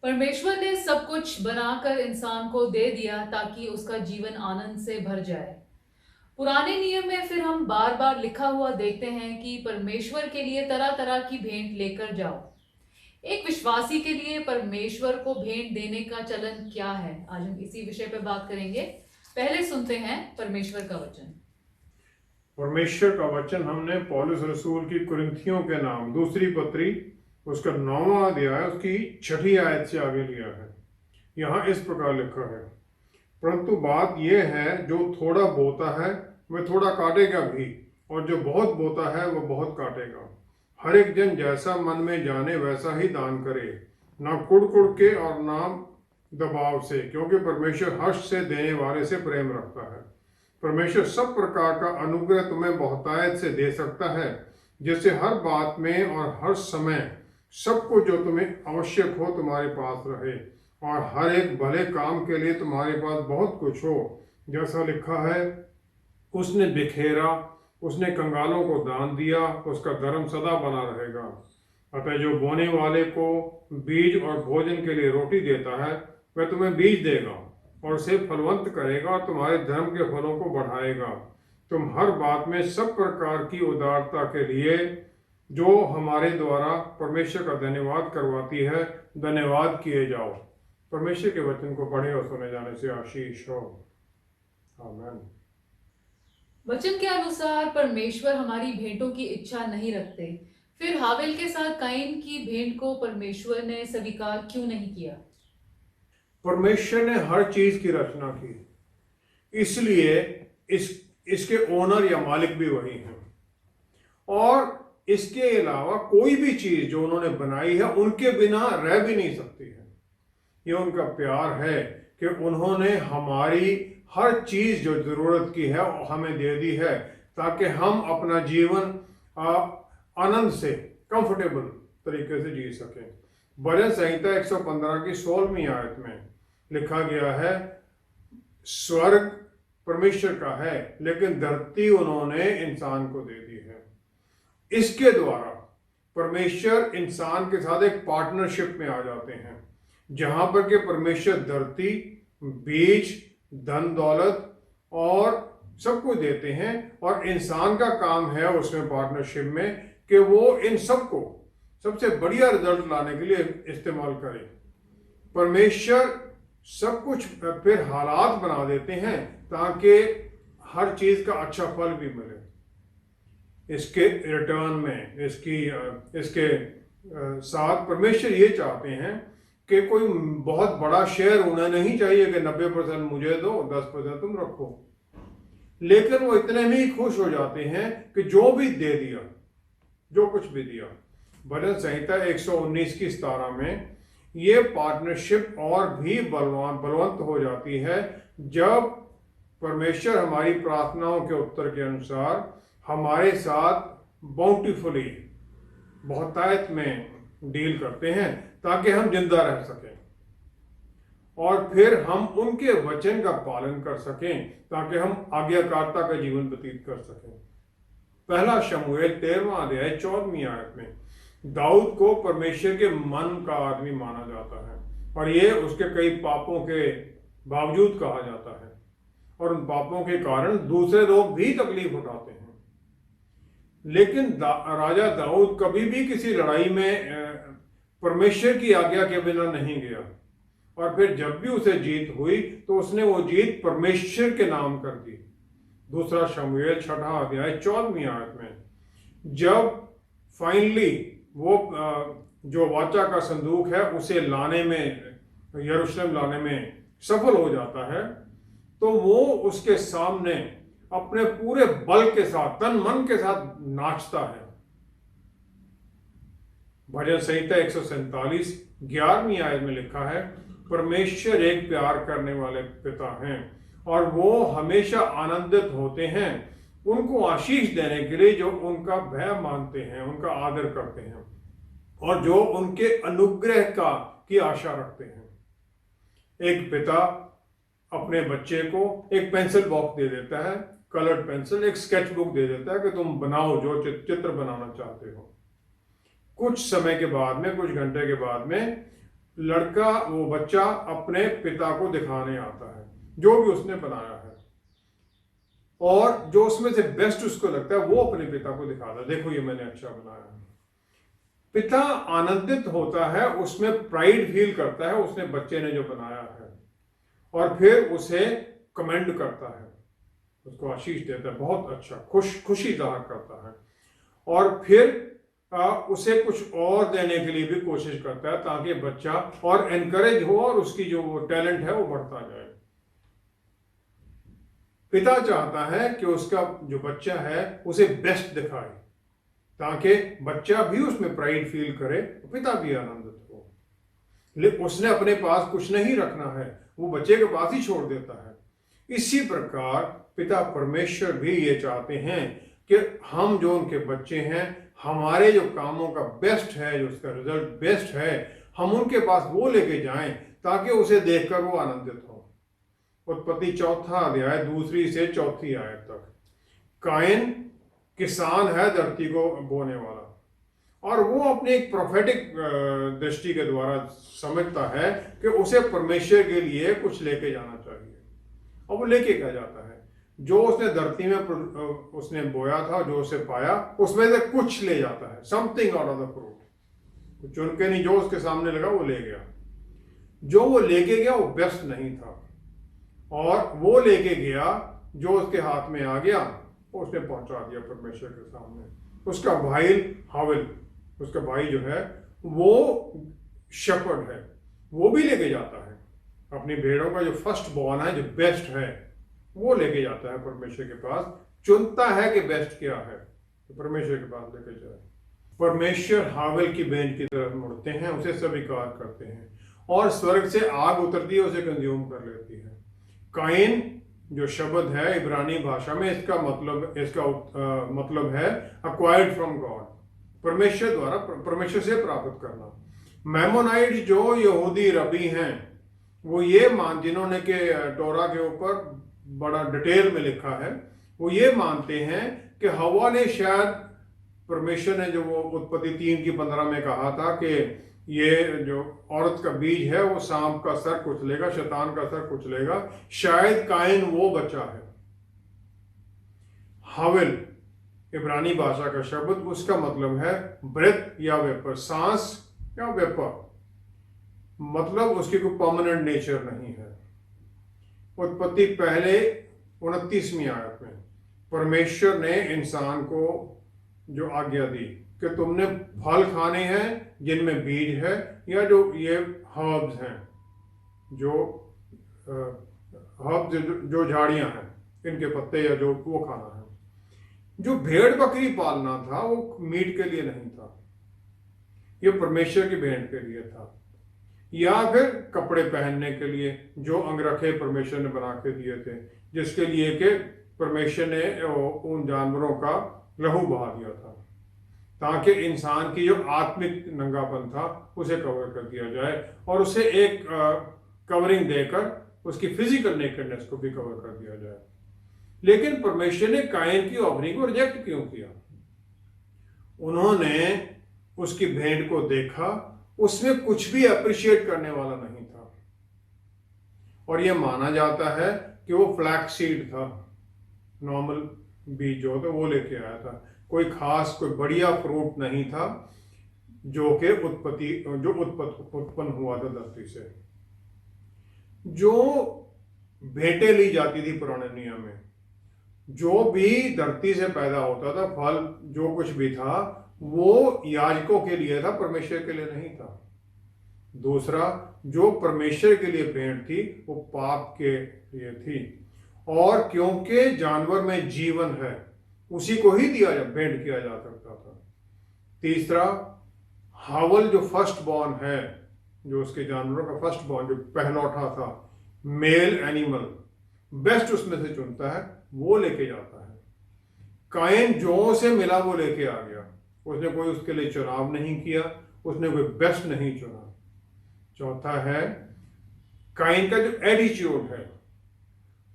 परमेश्वर ने सब कुछ बनाकर इंसान को दे दिया ताकि उसका जीवन आनंद से भर जाए। पुराने नियम में फिर हम बार बार लिखा हुआ देखते हैं कि परमेश्वर के लिए तरह तरह की भेंट लेकर जाओ। एक विश्वासी के लिए परमेश्वर को भेंट देने का चलन क्या है, आज हम इसी विषय पर बात करेंगे। पहले सुनते हैं परमेश्वर का वचन। परमेश्वर का वचन हमने पौलुस रसूल की कुरिन्थियों के नाम दूसरी पत्री उसका 9वां अध्याय उसकी 6ठी आयत से आगे लिया है। यहाँ इस प्रकार लिखा है, परंतु बात यह है जो थोड़ा बोता है वह थोड़ा काटेगा भी, और जो बहुत बोता है वह बहुत काटेगा। हर एक जन जैसा मन में जाने वैसा ही दान करे, ना कुड़ के और ना दबाव से, क्योंकि परमेश्वर हर्ष से देने वाले से प्रेम रखता है। परमेश्वर सब प्रकार का अनुग्रह तुम्हें बहुतायत से दे सकता है, जिससे हर बात में और हर समय सब कुछ जो तुम्हें आवश्यक हो तुम्हारे पास रहे, और हर एक भले काम के लिए तुम्हारे पास बहुत कुछ हो। जैसा लिखा है, उसने बिखेरा, उसने कंगालों को दान दिया, उसका धर्म सदा बना रहेगा। अतः जो बोने वाले को बीज और भोजन के लिए रोटी देता है वह तुम्हें बीज देगा और उसे फलवंत करेगा और तुम्हारे धर्म के फलों को बढ़ाएगा। तुम हर बात में सब प्रकार की उदारता के लिए जो हमारे द्वारा परमेश्वर का धन्यवाद करवाती है, धन्यवाद किए जाओ। परमेश्वर के वचन को पढ़े और सुने जाने से आशीष हो। आमीन। वचन के अनुसार परमेश्वर हमारी भेंटों की इच्छा नहीं रखते। फिर हाबिल के साथ काइन की भेंट को परमेश्वर ने स्वीकार क्यों नहीं किया? परमेश्वर ने हर चीज की रचना की, इसलिए इसके ओनर या मालिक भी वही हैं, और इसके अलावा कोई भी चीज जो उन्होंने बनाई है उनके बिना रह भी नहीं सकती है। ये उनका प्यार है कि उन्होंने हमारी हर चीज जो जरूरत की है हमें दे दी है, ताकि हम अपना जीवन आनंद से कंफर्टेबल तरीके से जी सकें। भजन संहिता 115 की 16वीं आयत में लिखा गया है, स्वर्ग परमेश्वर का है लेकिन धरती उन्होंने इंसान को दे दी है। इसके द्वारा परमेश्वर इंसान के साथ एक पार्टनरशिप में आ जाते हैं, जहां पर के परमेश्वर धरती, बीज, धन दौलत और सब कुछ देते हैं, और इंसान का काम है उसमें पार्टनरशिप में कि वो इन सबको सबसे बढ़िया रिजल्ट लाने के लिए इस्तेमाल करें। परमेश्वर सब कुछ फिर हालात बना देते हैं ताकि हर चीज का अच्छा फल भी मिले। इसके रिटर्न में इसके साथ परमेश्वर ये चाहते हैं कि कोई बहुत बड़ा शेयर उन्हें नहीं चाहिए कि 90% मुझे दो, 10% तुम रखो, लेकिन वो इतने में ही खुश हो जाते हैं कि जो भी दे दिया, जो कुछ भी दिया। भजन संहिता 119 की 17 में ये पार्टनरशिप और भी बलवंत हो जाती है जब परमेश्वर हमारी प्रार्थनाओं के उत्तर के अनुसार हमारे साथ बाउंटीफुली बहुतायत में डील करते हैं ताकि हम जिंदा रह सकें, और फिर हम उनके वचन का पालन कर सकें ताकि हम आज्ञाकारिता का जीवन व्यतीत कर सकें। पहला शमूएल 13वां अध्याय 14वीं आयत में दाऊद को परमेश्वर के मन का आदमी माना जाता है, और ये उसके कई पापों के बावजूद कहा जाता है, और उन पापों के कारण दूसरे लोग भी तकलीफ उठाते हैं। लेकिन राजा दाऊद कभी भी किसी लड़ाई में परमेश्वर की आज्ञा के बिना नहीं गया, और फिर जब भी उसे जीत हुई तो उसने वो जीत परमेश्वर के नाम कर दी। दूसरा शमूएल 6वां अध्याय 14वीं आयत में जब फाइनली वो जो वाचा का संदूक है उसे लाने में, यरूशलेम लाने में सफल हो जाता है, तो वो उसके सामने अपने पूरे बल के साथ, तन मन के साथ नाचता है। भजन संहिता 147 11वीं आयत में लिखा है, परमेश्वर एक प्यार करने वाले पिता हैं और वो हमेशा आनंदित होते हैं उनको आशीष देने के लिए जो उनका भय मानते हैं, उनका आदर करते हैं और जो उनके अनुग्रह की आशा रखते हैं। एक पिता अपने बच्चे को एक पेंसिल बॉक्स दे देता है, कलर्ड पेंसिल, एक स्केच बुक दे देता है कि तुम बनाओ जो चित्र बनाना चाहते हो। कुछ समय के बाद में, कुछ घंटे के बाद में लड़का वो बच्चा अपने पिता को दिखाने आता है जो भी उसने बनाया है, और जो उसमें से बेस्ट उसको लगता है वो अपने पिता को दिखाता है, देखो ये मैंने अच्छा बनाया है। पिता आनंदित होता है, उसमें प्राइड फील करता है उसने बच्चे ने जो बनाया है, और फिर उसे कमेंड करता है, उसको आशीष देता है, बहुत अच्छा, खुशी जाहिर करता है, और फिर उसे कुछ और देने के लिए भी कोशिश करता है ताकि बच्चा और एनकरेज हो और उसकी जो टैलेंट है वो बढ़ता जाए। पिता चाहता है कि उसका जो बच्चा है उसे बेस्ट दिखाए ताकि बच्चा भी उसमें प्राइड फील करे, पिता भी आनंदित हो। लेकिन उसने अपने पास कुछ नहीं रखना है, वो बच्चे के पास ही छोड़ देता है। इसी प्रकार पिता परमेश्वर भी ये चाहते हैं कि हम जो उनके बच्चे हैं, हमारे जो कामों का बेस्ट है, जो उसका रिजल्ट बेस्ट है, हम उनके पास वो लेके जाएं ताकि उसे देखकर वो आनंदित हो। उत्पत्ति 4 अध्याय 2 से 4 आयत तक। कायन किसान है, धरती को बोने वाला, और वो अपनी एक प्रोफेटिक दृष्टि के द्वारा समझता है कि उसे परमेश्वर के लिए कुछ लेके जाना चाहिए, और वो लेके क्या जाता है, जो उसने धरती में उसने बोया था, जो उसे पाया उसमें से कुछ ले जाता है, something out of the fruit, चुन के नहीं, जो उसके सामने लगा वो ले गया। जो वो लेके गया वो बेस्ट नहीं था, और वो लेके गया जो उसके हाथ में आ गया उसने पहुंचा दिया परमेश्वर के सामने। उसका भाई हाविल, उसका भाई जो है वो शेपर्ड है, वो भी लेके जाता है अपनी भेड़ों का जो फर्स्ट बॉर्न है, जो बेस्ट है, वो लेके जाता है परमेश्वर के पास, चुनता है कि बेस्ट क्या है तो परमेश्वर के पास लेके जाए। परमेश्वर हाविल की भेंट की तरफ मुड़ते हैं, उसे स्वीकार करते हैं, और स्वर्ग से आग उतरती है, उसे कंज्यूम कर लेती है। काइन जो शब्द है इब्रानी भाषा में, इसका मतलब है अक्वायर्ड फ्रॉम गॉड, परमेश्वर द्वारा, परमेश्वर से प्राप्त करना। मैमोनाइट जो यहूदी रबी हैं, वो ये जिन्होंने के टोरा के ऊपर बड़ा डिटेल में लिखा है, वो ये मानते हैं कि हवा ने शायद, परमेश्वर ने जो वो उत्पत्ति 3:15 में कहा था कि ये जो औरत का बीज है वो सांप का सर कुचलेगा, शैतान का सर कुचलेगा, शायद काइन वो बच्चा है। हाविल इब्रानी भाषा का शब्द, उसका मतलब है ब्रेथ या वेपर, सांस या वेपर, मतलब उसकी कोई परमानेंट नेचर नहीं है। उत्पत्ति पहले 29वीं आयत में परमेश्वर ने इंसान को जो आज्ञा दी कि तुमने फल खाने हैं जिनमें बीज है, या जो ये हर्ब्स हैं, जो हर्ब्स जो झाड़ियां हैं, इनके पत्ते या जो वो खाना है। जो भेड़ बकरी पालना था वो मीट के लिए नहीं था, ये परमेश्वर की भेंट के लिए था, या फिर कपड़े पहनने के लिए जो अंगरखे परमेश्वर ने बना के दिए थे, जिसके लिए कि परमेश्वर ने उन जानवरों का लहू बहा दिया था ताकि इंसान की जो आत्मिक नंगापन था उसे कवर कर दिया जाए, और उसे एक कवरिंग देकर उसकी फिजिकल नेकेडनेस को भी कवर कर दिया जाए। लेकिन परमेश्वर ने कायन की ऑफरिंग को रिजेक्ट क्यों किया? उन्होंने उसकी भेंट को देखा, उसमें कुछ भी अप्रिशिएट करने वाला नहीं था, और यह माना जाता है कि वो फ्लैक्स सीड था, नॉर्मल बीज जो होता वो लेके आया था, कोई खास कोई बढ़िया फ्रूट नहीं था जो कि उत्पन्न हुआ था धरती से। जो भेंटें ली जाती थी पुराने नियम में, जो भी धरती से पैदा होता था, फल जो कुछ भी था, वो याजकों के लिए था, परमेश्वर के लिए नहीं था। दूसरा, जो परमेश्वर के लिए भेंट थी वो पाप के लिए थी, और क्योंकि जानवर में जीवन है उसी को ही भेंट किया जा सकता था। तीसरा, हावल जो फर्स्ट बॉर्न है, जो उसके जानवरों का फर्स्ट बॉर्न, जो पहलौठा था, मेल एनिमल, बेस्ट उसमें से चुनता है, वो लेके जाता है। कायन जो से मिला वो लेके आ गया, उसने कोई उसके लिए चुनाव नहीं किया, उसने कोई बेस्ट नहीं चुना। चौथा है, कायन का जो एटीट्यूड है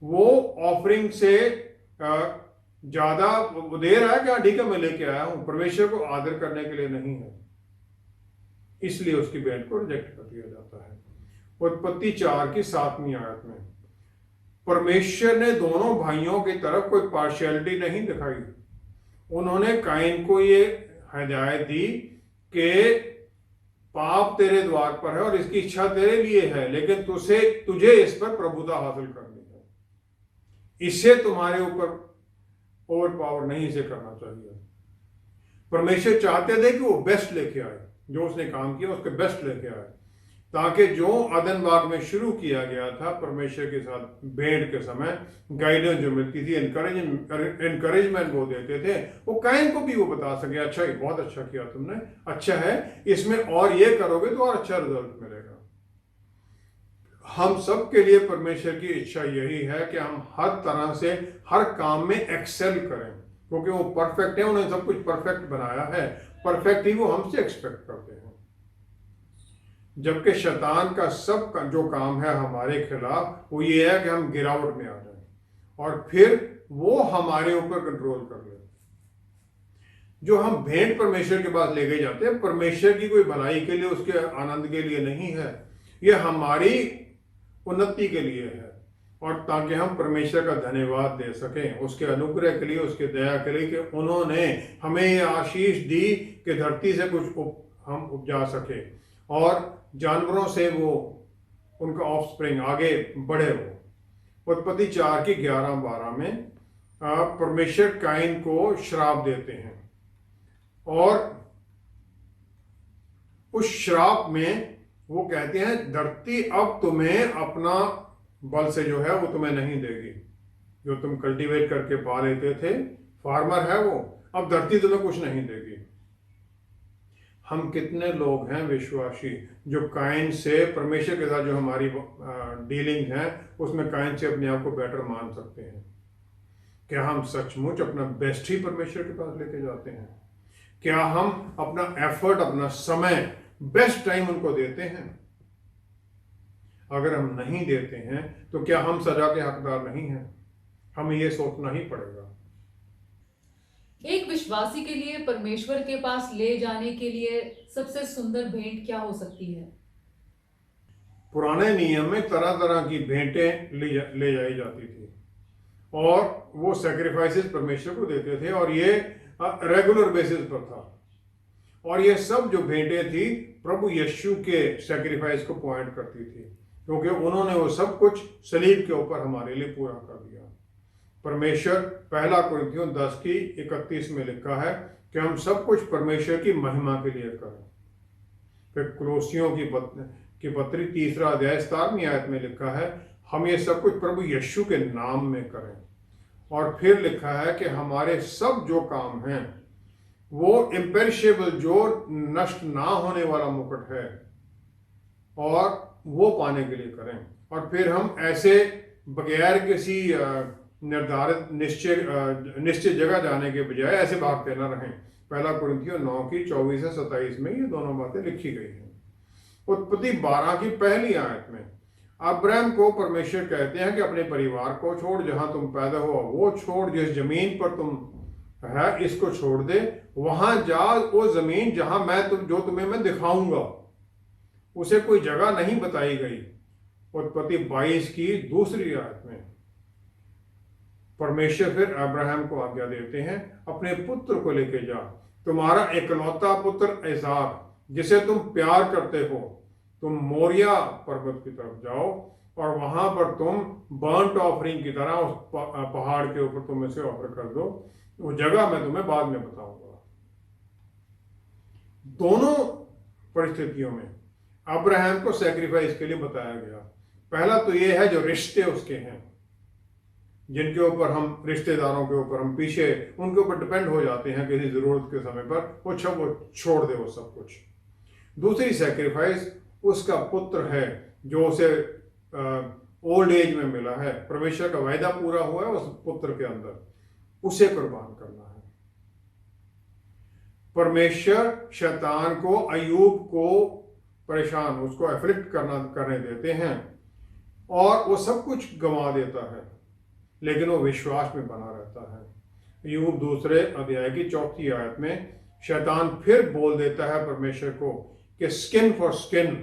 वो ऑफरिंग से ज्यादा दे रहा है कि हाँ ठीक है मैं लेके आया हूं, परमेश्वर को आदर करने के लिए नहीं है। इसलिए उसकी भेंट को रिजेक्ट कर दिया जाता है। उत्पत्ति 4 की 7वीं आयत में परमेश्वर ने दोनों भाइयों की तरफ कोई पार्शियलिटी नहीं दिखाई। उन्होंने काइन को ये हिदायत दी कि पाप तेरे द्वार पर है और इसकी इच्छा तेरे लिए है, लेकिन तुझे इस पर प्रभुता हासिल करनी है। इसे तुम्हारे ऊपर ओवर पावर नहीं इसे करना चाहिए। परमेश्वर चाहते थे कि वो बेस्ट लेके आए, जो उसने काम किया उसके बेस्ट लेके आए, ताकि जो अदन बाग में शुरू किया गया था परमेश्वर के साथ भेंट के समय गाइडेंस जो मिलती थी, एनकरेजमेंट वो देते थे, वो काइन को भी वो बता सके अच्छा ये बहुत अच्छा किया तुमने, अच्छा है, इसमें और ये करोगे तो और अच्छा रिजल्ट मिलेगा। हम सब के लिए परमेश्वर की इच्छा यही है कि हम हर तरह से हर काम में एक्सेल करें, क्योंकि वो परफेक्ट है, उन्होंने सब कुछ परफेक्ट बनाया है, परफेक्ट ही वो हमसे एक्सपेक्ट करते हैं। जबकि शैतान का सब जो काम है हमारे खिलाफ वो ये है कि हम गिरावट में आ जाएं और फिर वो हमारे ऊपर कंट्रोल कर ले। जो हम भेंट परमेश्वर के पास ले गए जाते हैं, परमेश्वर की कोई भलाई के लिए, उसके आनंद के लिए नहीं है, ये हमारी उन्नति के लिए है, और ताकि हम परमेश्वर का धन्यवाद दे सकें उसके अनुग्रह के लिए, उसके दया के लिए कि उन्होंने हमें ये आशीष दी कि धरती से कुछ हम उपजा सके और जानवरों से वो उनका ऑफस्प्रिंग आगे बढ़े हो। उत्पत्ति 4 की 11-12 में परमेश्वर काइन को श्राप देते हैं और उस श्राप में वो कहते हैं धरती अब तुम्हें अपना बल से जो है वो तुम्हें नहीं देगी, जो तुम कल्टीवेट करके पा लेते थे, फार्मर है वो, अब धरती तुम्हें कुछ नहीं देगी। हम कितने लोग हैं विश्वासी जो काइन से परमेश्वर के साथ जो हमारी डीलिंग है उसमें काइन से अपने आप को बेटर मान सकते हैं? क्या हम सचमुच अपना बेस्ट ही परमेश्वर के पास लेके जाते हैं? क्या हम अपना एफर्ट, अपना समय, बेस्ट टाइम उनको देते हैं? अगर हम नहीं देते हैं तो क्या हम सजा के हकदार नहीं हैं? हमें ये सोचना ही पड़ेगा। एक विश्वासी के लिए परमेश्वर के पास ले जाने के लिए सबसे सुंदर भेंट क्या हो सकती है? पुराने नियम में तरह तरह की भेंटें ले जाई जाती थी और वो सैक्रिफाइसेस परमेश्वर को देते थे और ये रेगुलर बेसिस पर था, और ये सब जो भेंटें थी प्रभु यीशु के सैक्रिफाइस को पॉइंट करती थी, क्योंकि उन्होंने वो सब कुछ सलीब के ऊपर हमारे लिए पूरा कर दिया। परमेश्वर 1 कुरिन्थियों 10 की 31 में लिखा है कि हम सब कुछ परमेश्वर की महिमा के लिए करें। फिर कुलोसियों की पत्री 3 अध्याय 17वीं आयत में लिखा है हम ये सब कुछ प्रभु यीशु के नाम में करें। और फिर लिखा है कि हमारे सब जो काम हैं वो इम्पेरिशेबल, जो नष्ट ना होने वाला मुकुट है, और वो पाने के लिए करें। और फिर हम ऐसे बगैर किसी निर्धारित निश्चित जगह जाने के बजाय ऐसे भागते न रहें। 1 कुरिन्थियों 9 की 24 से 27 में ये दोनों बातें लिखी गई हैं। उत्पत्ति 12 की 1 आयत में अब्राहम को परमेश्वर कहते हैं कि अपने परिवार को छोड़, जहां तुम पैदा हो वो छोड़, जिस जमीन पर तुम है इसको छोड़ दे, वहां जा, वो जमीन जहां जो तुम्हें मैं दिखाऊंगा। उसे कोई जगह नहीं बताई गई। उत्पत्ति 22 की 2 आयत में परमेश्वर फिर अब्राहम को आज्ञा देते हैं अपने पुत्र को लेके जा, तुम्हारा इकलौता पुत्र इसाक जिसे तुम प्यार करते हो, तुम मोरिया पर्वत की तरफ जाओ और वहां पर तुम बर्न्ट ऑफरिंग की तरह उस पहाड़ के ऊपर तुम इसे ऑफर कर दो। वो जगह मैं तुम्हें बाद में बताऊंगा। दोनों परिस्थितियों में अब्राहम को सैक्रिफाइस के लिए बताया गया। पहला तो ये है जो रिश्ते उसके हैं, जिनके ऊपर हम, रिश्तेदारों के ऊपर हम पीछे उनके ऊपर डिपेंड हो जाते हैं किसी जरूरत के समय पर, वो छोड़ दे वो सब कुछ। दूसरी सैक्रिफाइस उसका पुत्र है जो उसे ओल्ड एज में मिला है, परमेश्वर का वायदा पूरा हुआ है उस पुत्र के अंदर, उसे कुर्बान करना है। परमेश्वर शैतान को, अय्यूब को परेशान, उसको एफ्लिक्ट करने देते हैं और वो सब कुछ गंवा देता है, लेकिन वो विश्वास में बना रहता है। अय्यूब 2 अध्याय की 4 आयत में शैतान फिर बोल देता है परमेश्वर को कि स्किन फॉर स्किन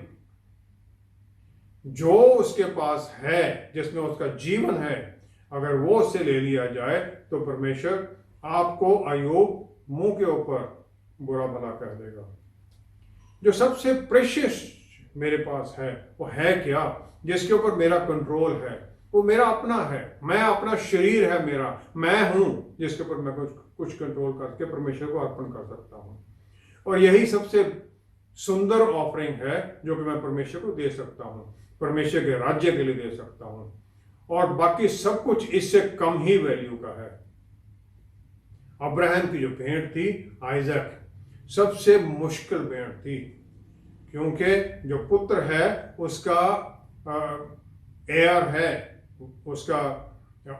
जो उसके पास है, जिसमें उसका जीवन है, अगर वो उससे ले लिया जाए तो परमेश्वर आपको अय्यूब मुंह के ऊपर बुरा भला कह देगा। जो सबसे प्रेशियस मेरे पास है वो है क्या, जिसके ऊपर मेरा कंट्रोल है, वो मेरा अपना है, मैं अपना शरीर है मेरा, मैं हूं जिसके ऊपर मैं कुछ कंट्रोल करके परमेश्वर को अर्पण कर सकता हूं। और यही सबसे सुंदर ऑफरिंग है जो कि मैं परमेश्वर को दे सकता हूं, परमेश्वर के राज्य के लिए दे सकता हूं। और बाकी सब कुछ इससे कम ही वैल्यू का है। अब्राहम की जो भेंट थी आइजक, सबसे मुश्किल भेंट थी, क्योंकि जो पुत्र है उसका एयर है, उसका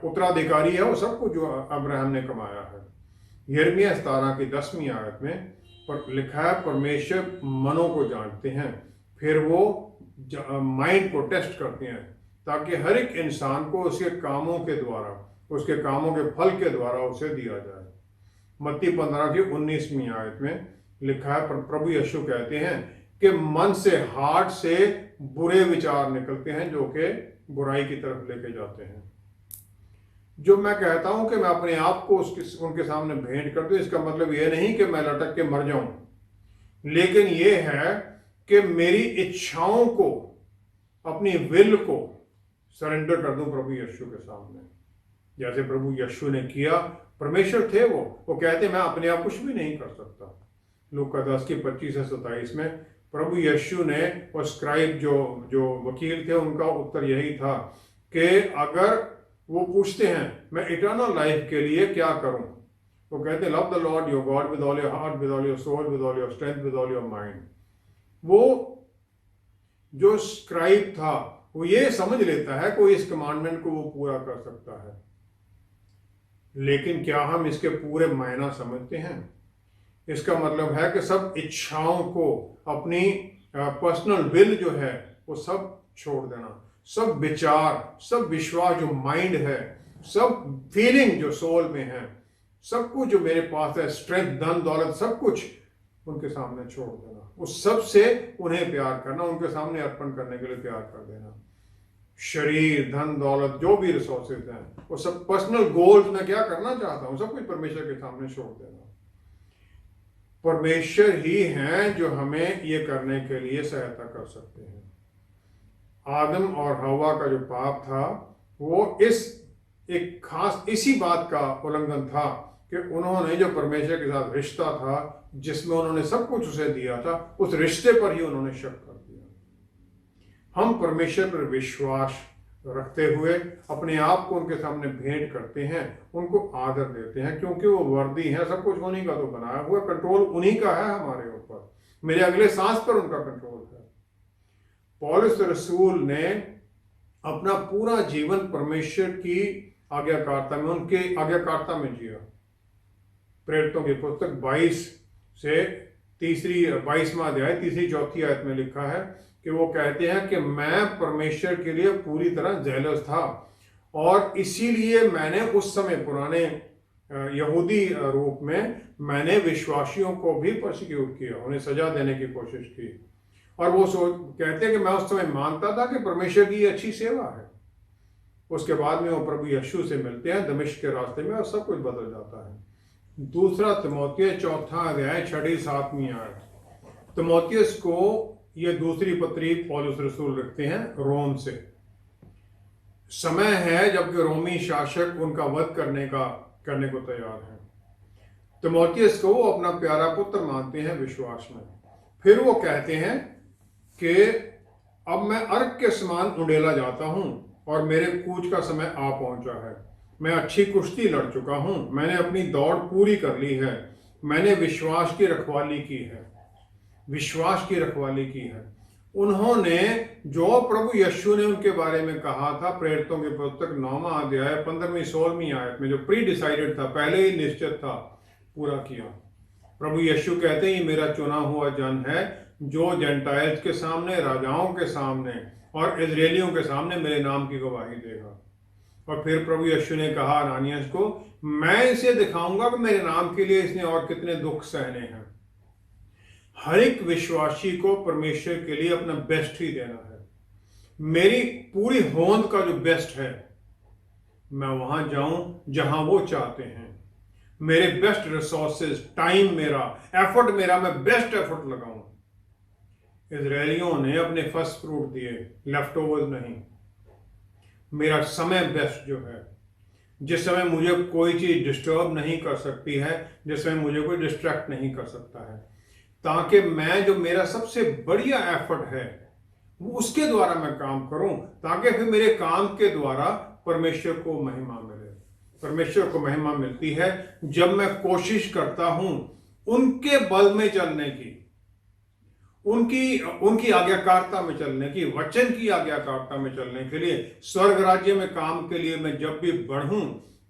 उत्तराधिकारी है, वो सब कुछ जो अब्राहम ने कमाया है। यिर्मयाह 17 की 10वीं आयत में पर लिखा है, परमेश्वर मनों को जानते हैं, फिर वो माइंड को टेस्ट करते हैं ताकि हर एक इंसान को उसके कामों के द्वारा, उसके कामों के फल के द्वारा उसे दिया जाए। मत्ती 15 की 19वीं आयत में लिखा है, पर प्रभु यीशु कहते हैं कि मन से, हार्ट से बुरे विचार निकलते हैं जो कि बुराई की तरफ लेके जाते हैं। जो मैं कहता हूं कि मैं अपने आप को उनके सामने भेंट कर दूं, इसका मतलब यह नहीं कि मैं लटक के मर जाऊं, लेकिन यह है कि मेरी इच्छाओं को, अपनी विल को सरेंडर कर दूं प्रभु यीशु के सामने, जैसे प्रभु यीशु ने किया। परमेश्वर थे वो कहते मैं अपने आप कुछ भी नहीं कर सकता। लूका 10 की 25 से 27 में प्रभु यीशु ने, और स्क्राइब जो वकील थे, उनका उत्तर यही था कि अगर वो पूछते हैं मैं इटर्नल लाइफ के लिए क्या करूं, वो कहते love the lord your God with all your heart, with all your soul, with all your strength, with all your mind. वो जो स्क्राइब था वो ये समझ लेता है कोई इस कमांडमेंट को वो पूरा कर सकता है, लेकिन क्या हम इसके पूरे मायना समझते हैं? इसका मतलब है कि सब इच्छाओं को, अपनी पर्सनल विल जो है वो सब छोड़ देना, सब विचार, सब विश्वास जो माइंड है, सब फीलिंग जो सोल में है, सब कुछ जो मेरे पास है, स्ट्रेंथ, धन दौलत, सब कुछ उनके सामने छोड़ देना, उस सब से उन्हें प्यार करना, उनके सामने अर्पण करने के लिए प्यार कर देना। शरीर, धन दौलत, जो भी रिसोर्सेज हैं, वो सब पर्सनल गोल्स मैं क्या करना चाहता हूं, सब कुछ परमेश्वर के सामने छोड़ देना। परमेश्वर ही हैं जो हमें ये करने के लिए सहायता कर सकते हैं। आदम और हवा का जो पाप था वो एक खास इसी बात का उल्लंघन था कि उन्होंने जो परमेश्वर के साथ रिश्ता था, जिसमें उन्होंने सब कुछ उसे दिया था, उस रिश्ते पर ही उन्होंने शक कर दिया। हम परमेश्वर पर विश्वास रखते हुए अपने आप को उनके सामने भेंट करते हैं, उनको आदर देते हैं, क्योंकि वो वर्दी है, सब कुछ उन्हीं का तो बनाया हुआ, कंट्रोल उन्हीं का है हमारे ऊपर, मेरे अगले सांस पर उनका कंट्रोल है। पौलुस रसूल ने अपना पूरा जीवन परमेश्वर की आज्ञाकारिता में, उनके आज्ञाकारिता में जिया। प्रेरितों की पुस्तक 22 से 22वां अध्याय 3-4 आयत में लिखा है कि वो कहते हैं कि मैं परमेश्वर के लिए पूरी तरह जेलस था, और इसीलिए मैंने उस समय पुराने यहूदी रूप में मैंने विश्वासियों को भी परसिक्यूट किया, उन्हें सजा देने की कोशिश की। और वो कहते हैं कि मैं उस समय मानता था कि परमेश्वर की ये अच्छी सेवा है। उसके बाद में वो प्रभु यीशु से मिलते हैं दमिश्क के रास्ते में, और सब कुछ बदल जाता है। दूसरा तीमुथियुस 4 अध्याय 6-7 आयत। तीमुथियुस को ये दूसरी पत्री पौलुस रसूल लिखते हैं रोम से। समय है जबकि रोमी शासक उनका वध करने को तैयार है। तीमुथियुस को वो अपना प्यारा पुत्र मानते हैं विश्वास में। फिर वो कहते हैं कि अब मैं अर्क के समान उंडेला जाता हूं और मेरे कूच का समय आ पहुंचा है। मैं अच्छी कुश्ती लड़ चुका हूं, मैंने अपनी दौड़ पूरी कर ली है, मैंने विश्वास की रखवाली की है, विश्वास की रखवाली की है। उन्होंने जो प्रभु यीशु ने उनके बारे में कहा था, प्रेरितों की पुस्तक 9वां अध्याय 15वीं-16वीं आयत में, जो प्री डिसाइडेड था, पहले ही निश्चित था, पूरा किया। प्रभु यीशु कहते हैं ये मेरा चुना हुआ जन है जो जेंटाइल्स के सामने, राजाओं के सामने और इजरायलियों के सामने मेरे नाम की गवाही देगा। और फिर प्रभु यीशु ने कहा अनानियास को, मैं इसे दिखाऊंगा कि मेरे नाम के लिए इसने और कितने दुख सहने हैं। हर एक विश्वासी को परमेश्वर के लिए अपना बेस्ट ही देना है। मेरी पूरी होंद का जो बेस्ट है, मैं वहां जाऊं जहां वो चाहते हैं। मेरे बेस्ट रिसोर्सेज, टाइम मेरा, एफर्ट मेरा, मैं बेस्ट एफर्ट लगाऊं। इजरायलियों ने अपने फर्स्ट फ्रूट दिए, लेफ्ट ओवर्स नहीं। मेरा समय बेस्ट जो है, जिस समय मुझे कोई चीज डिस्टर्ब नहीं कर सकती है, जिस समय मुझे कोई डिस्ट्रैक्ट नहीं कर सकता है, ताकि मैं जो मेरा सबसे बढ़िया एफर्ट है वो उसके द्वारा मैं काम करूं, ताकि फिर मेरे काम के द्वारा परमेश्वर को महिमा मिले। परमेश्वर को महिमा मिलती है जब मैं कोशिश करता हूं उनके बल में चलने की, उनकी आज्ञाकारिता में चलने की, वचन की आज्ञाकारिता में चलने के लिए, स्वर्ग राज्य में काम के लिए मैं जब भी बढ़ूं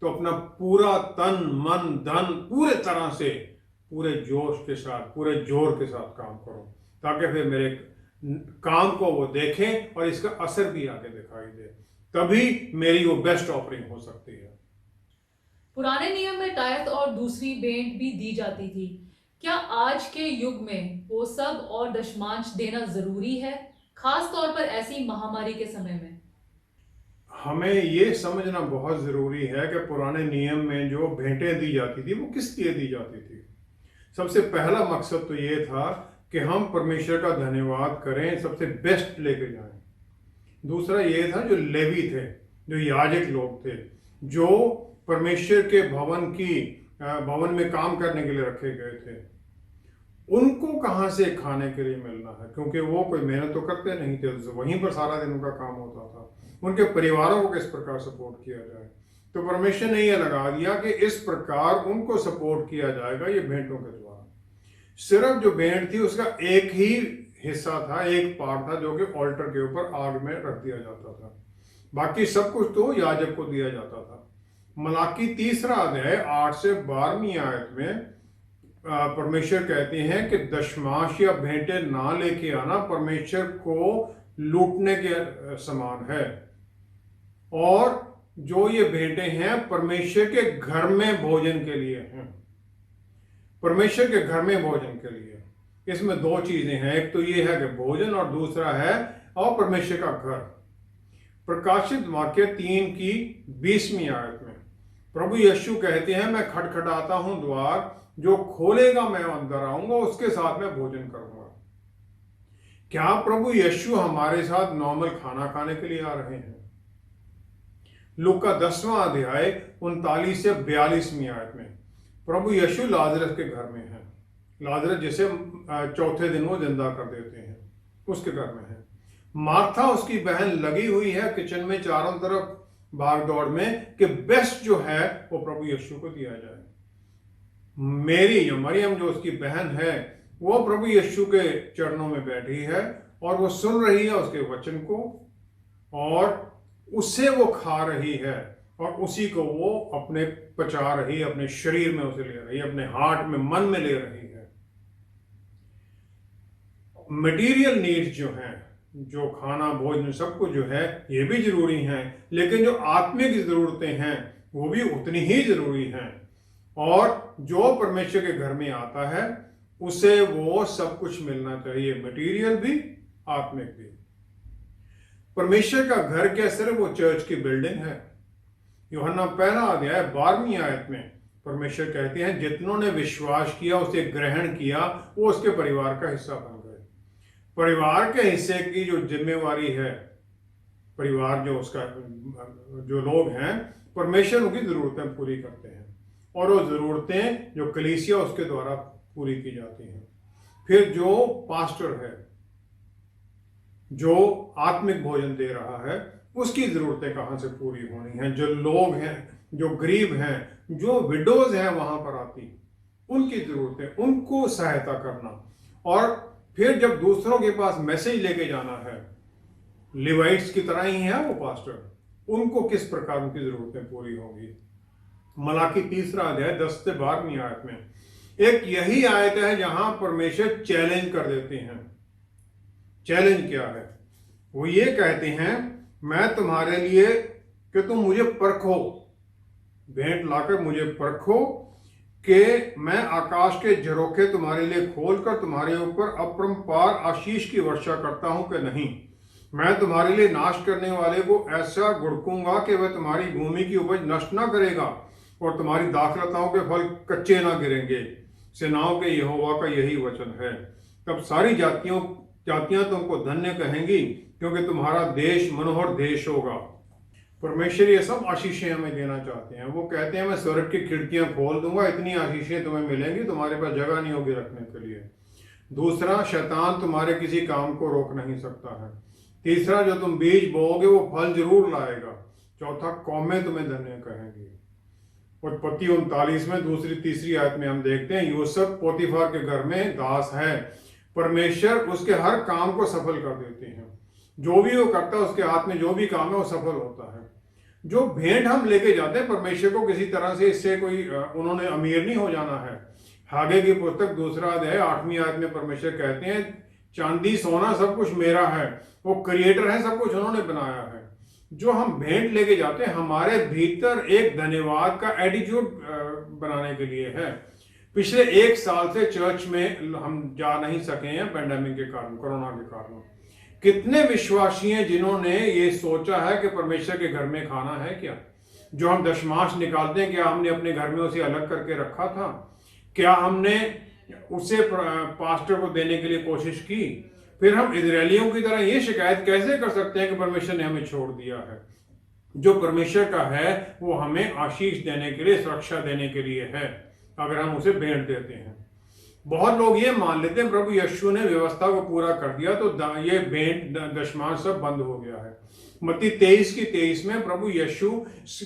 तो अपना पूरा तन मन धन पूरे तरह से, पूरे जोश के साथ, पूरे जोर के साथ काम करूं, ताकि फिर मेरे काम को वो देखें और इसका असर भी आगे दिखाई दे। तभी मेरी वो बेस्ट ऑफरिंग हो सकती है। पुराने नियम में टायत और दूसरी भेंट भी दी जाती थी। क्या आज के युग में वो सब और दशमांश देना जरूरी है, खास तौर पर ऐसी महामारी के समय में? हमें ये समझना बहुत जरूरी है कि पुराने नियम में जो भेंटें दी जाती थी वो किस लिए दी जाती थी। सबसे पहला मकसद तो ये था कि हम परमेश्वर का धन्यवाद करें, सबसे बेस्ट लेके जाएं। दूसरा ये था, जो लेवी थे, जो याजक लोग थे, जो परमेश्वर के भवन में काम करने के लिए रखे गए थे, उनको कहाँ से खाने के लिए मिलना है, क्योंकि वो कोई मेहनत तो करते नहीं थे, तो वहीं पर सारा दिन उनका काम होता था। उनके परिवारों को किस प्रकार सपोर्ट किया जाए, तो परमेश्वर ने यह लगा दिया कि इस प्रकार उनको सपोर्ट किया जाएगा ये भेंटों के द्वारा। सिर्फ जो भेंट थी उसका एक ही हिस्सा था, एक पार्ट था, जो कि ऑल्टर के ऊपर आग में रख दिया जाता था। बाकी सब कुछ तो याजक को दिया जाता था। मलाकी 3 अध्याय 8 से 12वीं आयत में परमेश्वर कहते हैं कि दशमांश या भेंटे ना लेके आना परमेश्वर को लूटने के समान है, और जो ये भेंटे हैं परमेश्वर के घर में भोजन के लिए हैं। परमेश्वर के घर में भोजन के लिए इसमें 2 चीजें हैं, एक तो ये है कि भोजन, और दूसरा है और परमेश्वर का घर। प्रकाशित वाक्य 3 की 20वीं आयत में प्रभु यीशु कहते हैं, मैं खटखटाता हूं द्वार, जो खोलेगा मैं अंदर आऊंगा, उसके साथ मैं भोजन करूंगा। क्या प्रभु यीशु हमारे साथ नॉर्मल खाना खाने के लिए आ रहे हैं? लूका 10वां अध्याय 39 से 42वीं आयत में प्रभु यीशु लाजरस के घर में है। लाजरस जिसे चौथे दिन वो जिंदा कर देते हैं, उसके घर में है। मार्था उसकी बहन लगी हुई है किचन में चारों तरफ भाग दौड़ में कि बेस्ट जो है वो प्रभु यीशु को दिया जाए। मेरी या मरियम जो उसकी बहन है वो प्रभु यीशु के चरणों में बैठी है और वो सुन रही है उसके वचन को, और उससे वो खा रही है और उसी को वो अपने पचा रही है, अपने शरीर में उसे ले रही है, अपने हार्ट में, मन में ले रही है। मटेरियल नीड्स जो हैं, जो खाना भोजन सब कुछ जो है ये भी जरूरी हैं, लेकिन जो आत्मिक जरूरतें हैं वो भी उतनी ही जरूरी हैं। और जो परमेश्वर के घर में आता है उसे वो सब कुछ मिलना चाहिए, मटेरियल भी आत्मिक भी। परमेश्वर का घर क्या सिर्फ वो चर्च की बिल्डिंग है? यूहन्ना 1 अध्याय 12वीं आयत में परमेश्वर कहते हैं, जितनों ने विश्वास किया, उसे ग्रहण किया, वो उसके परिवार का हिस्सा बन गए। परिवार के हिस्से की जो जिम्मेवारी है, परिवार जो उसका जो लोग हैं, परमेश्वर उनकी जरूरतें पूरी करते हैं, और वो जरूरतें जो कलीसिया उसके द्वारा पूरी की जाती हैं। फिर जो पास्टर है, जो आत्मिक भोजन दे रहा है, उसकी जरूरतें कहाँ से पूरी होनी हैं? जो लोग हैं, जो गरीब हैं, जो विडोज हैं वहां पर आती, उनकी जरूरतें, उनको सहायता करना। और फिर जब दूसरों के पास मैसेज लेके जाना है, लिवाइट्स की तरह ही है वो पास्टर, उनको किस प्रकार उनकी जरूरतें पूरी होंगी। मलाकी 3 अध्याय 10 से 12वीं आयत में एक यही आयत है जहां परमेश्वर चैलेंज कर देते हैं। चैलेंज क्या है? वो ये कहते हैं, मैं तुम्हारे लिए कि तुम मुझे परखो, भेंट लाकर मुझे परखो कि मैं आकाश के झरोखे तुम्हारे लिए खोलकर तुम्हारे ऊपर अपरंपार आशीष की वर्षा करता हूं कि नहीं। मैं तुम्हारे लिए नाश करने वाले को ऐसा गुड़कूंगा कि वह तुम्हारी भूमि की उपज नष्ट ना करेगा और तुम्हारी दाखलताओं के फल कच्चे ना गिरेंगे। सेनाओं के यहोवा का यही वचन है। तब सारी जातियां तुमको धन्य कहेंगी, क्योंकि तुम्हारा देश मनोहर देश होगा। परमेश्वर ये सब आशीषें हमें देना चाहते हैं। वो कहते हैं मैं स्वर्ग की खिड़कियां खोल दूंगा, इतनी आशीषें तुम्हें मिलेंगी, तुम्हारे पास जगह नहीं होगी रखने के लिए। दूसरा, शैतान तुम्हारे किसी काम को रोक नहीं सकता है। तीसरा, जो तुम बीज बोओगे वो फल जरूर लाएगा। चौथा, कौमें तुम्हें धन्य कहेंगी। उत्पत्ति 39 में दूसरी तीसरी आयत में हम देखते हैं यूसुफ पोतीफार के घर में दास है। परमेश्वर उसके हर काम को सफल कर देते हैं। जो भी वो करता है उसके हाथ में जो भी काम है वो सफल होता है। जो भेंट हम लेके जाते हैं परमेश्वर को, किसी तरह से इससे कोई उन्होंने अमीर नहीं हो जाना है। हागे की पुस्तक 2 अध्याय 8वीं आयत में परमेश्वर कहते हैं चांदी सोना सब कुछ मेरा है। वो क्रिएटर है, सब कुछ उन्होंने बनाया है। जो हम भेंट लेके जाते हैं हमारे भीतर एक धन्यवाद का एटीट्यूड बनाने के लिए है। पिछले 1 साल से चर्च में हम जा नहीं सके हैं पेंडेमिक के कारण, कोरोना के कारण। कितने विश्वासी हैं जिन्होंने ये सोचा है कि परमेश्वर के घर में खाना है क्या? जो हम दशमांश निकालते हैं, क्या हमने अपने घर में उसे अलग करके रखा था? क्या हमने उसे पास्टर को देने के लिए कोशिश की? फिर हम इजरायलियों की तरह ये शिकायत कैसे कर सकते हैं कि परमेश्वर ने हमें छोड़ दिया है? जो परमेश्वर का है वो हमें आशीष देने के लिए, सुरक्षा देने के लिए है, अगर हम उसे भेंट देते हैं। बहुत लोग ये मान लेते हैं प्रभु यीशु ने व्यवस्था को पूरा कर दिया तो ये भेंट दशमांश सब बंद हो गया है। मत्ती 23 में प्रभु यीशु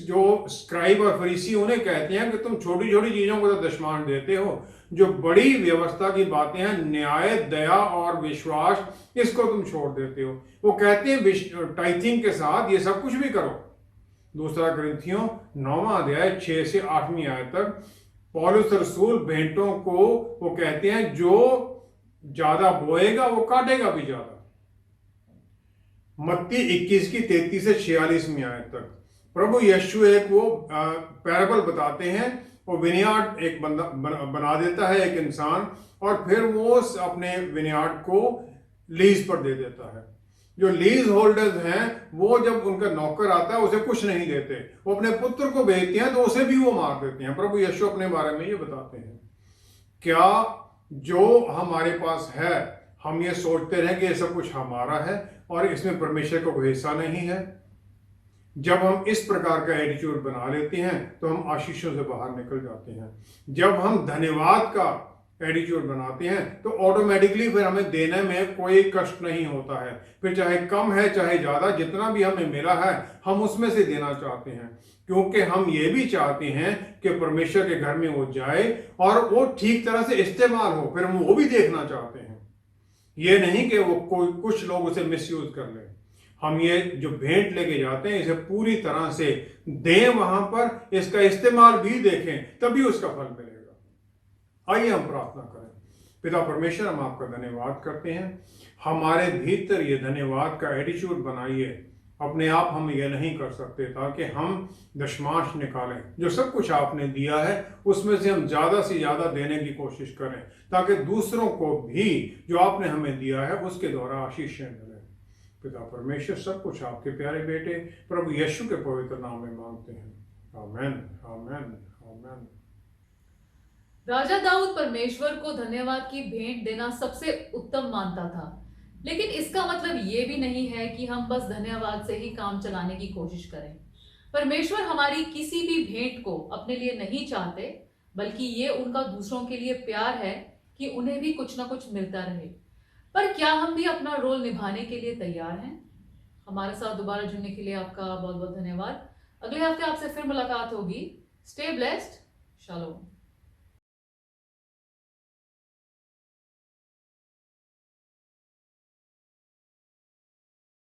जो स्क्राइब और फरीसी उन्हें कहते हैं कि तुम छोटी छोटी चीजों को तो दशमांश देते हो, जो बड़ी व्यवस्था की बातें हैं, न्याय, दया और विश्वास, इसको तुम छोड़ देते हो। वो कहते हैं टाइथिंग के साथ ये सब कुछ भी करो। 2 कुरिन्थियों 9वां अध्याय 6 से 8वीं आयत तक पौलुस रसूल भेंटों को वो कहते हैं जो ज्यादा बोएगा वो काटेगा भी ज्यादा। मत्ती 21 की 33 से 46वीं आयत तक प्रभु यीशु एक वो पैराबल बताते हैं। वो विनयार्ड एक बंदा बना देता है, एक इंसान, और फिर वो अपने विनयार्ड को लीज पर दे देता है। जो लीज होल्डर्स हैं वो जब उनका नौकर आता है उसे कुछ नहीं देते, वो अपने पुत्र को भेजते हैं तो उसे भी वो मार देते हैं। प्रभु यीशु अपने बारे में ये बताते हैं। क्या जो हमारे पास है हम ये सोचते रहे कि ये सब कुछ हमारा है और इसमें परमेश्वर का कोई हिस्सा नहीं है? जब हम इस प्रकार का एटीट्यूड बना लेते हैं तो हम आशीषों से बाहर निकल जाते हैं। जब हम धन्यवाद का एटीट्यूड बनाते हैं तो ऑटोमेटिकली फिर हमें देने में कोई कष्ट नहीं होता है। फिर चाहे कम है चाहे ज्यादा, जितना भी हमें मिला है हम उसमें से देना चाहते हैं, क्योंकि हम ये भी चाहते हैं कि परमेश्वर के घर में वो जाए और वो ठीक तरह से इस्तेमाल हो, फिर हम वो भी देखना चाहते हैं। ये नहीं कि वो कोई कुछ लोग उसे मिसयूज कर लें। हम ये जो भेंट लेके जाते हैं इसे पूरी तरह से दें, वहां पर इसका इस्तेमाल भी देखें, तभी उसका फल मिलेगा। आइए हम प्रार्थना करें। पिता परमेश्वर, हम आपका धन्यवाद करते हैं। हमारे भीतर ये धन्यवाद का एटीट्यूड बनाइए। अपने आप हम ये नहीं कर सकते, ताकि हम दशमांश निकालें। जो सब कुछ आपने दिया है उसमें से हम ज्यादा से ज्यादा देने की कोशिश करें, ताकि दूसरों को भी जो आपने हमें दिया है उसके द्वारा आशीषें मिले। पिता परमेश्वर, सब कुछ आपके प्यारे बेटे प्रभु यीशु के पवित्र नाम में मांगते हैं। आमेन, आमेन, आमेन। राजा दाऊद परमेश्वर को धन्यवाद की भेंट देना सबसे उत्तम मानता था, लेकिन इसका मतलब ये भी नहीं है कि हम बस धन्यवाद से ही काम चलाने की कोशिश करें। परमेश्वर हमारी किसी भी भेंट को अपने लिए नहीं चाहते, बल्कि ये उनका दूसरों के लिए प्यार है कि उन्हें भी कुछ ना कुछ मिलता रहे। पर क्या हम भी अपना रोल निभाने के लिए तैयार हैं? हमारे साथ दोबारा जुड़ने के लिए आपका बहुत बहुत धन्यवाद। अगले हफ्ते आपसे फिर मुलाकात होगी। Stay blessed. शालोम।